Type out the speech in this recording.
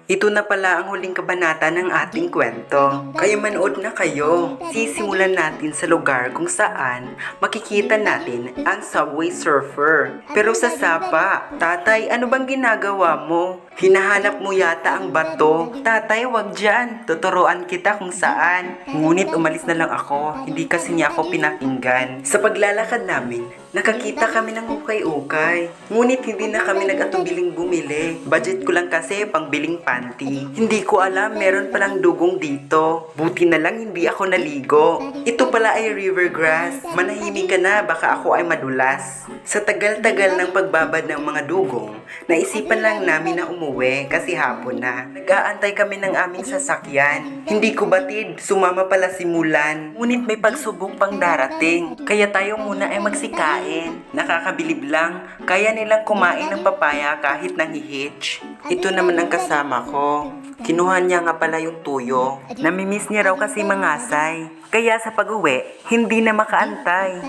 Ito na pala ang huling kabanata ng ating kwento. Kaya manood na kayo. Sisimulan natin sa lugar kung saan makikita natin ang Subway Surfer. Pero sa sapa, tatay, ano bang ginagawa mo? Hinahanap mo yata ang bato. Tatay, wag dyan. Tuturuan kita kung saan. Ngunit umalis na lang ako. Hindi kasi niya ako pinakinggan. Sa paglalakad namin, nakakita kami ng ukay-ukay. Ngunit hindi na kami nag-atubiling bumili. Budget ko lang kasi pangbiling panty. Hindi ko alam meron palang dugong dito. Buti na lang hindi ako naligo. Ito pala ay river grass. Manahimik ka na, baka ako ay madulas. Sa tagal-tagal ng pagbabad ng mga dugong, naisipan lang namin na umuwi kasi hapon na. Nag-aantay kami ng aming sasakyan. Hindi ko batid, sumama pala si Mulan. Ngunit may pagsubok pang darating. Kaya tayo muna ay magsikain. Nakakabilib lang, kaya nilang kumain ng papaya kahit nangihitch. Ito naman ang kasama ko. Kinuha niya nga pala yung tuyo. Namimiss niya raw kasi mangasay. Kaya sa pag-uwi, hindi na makaantay.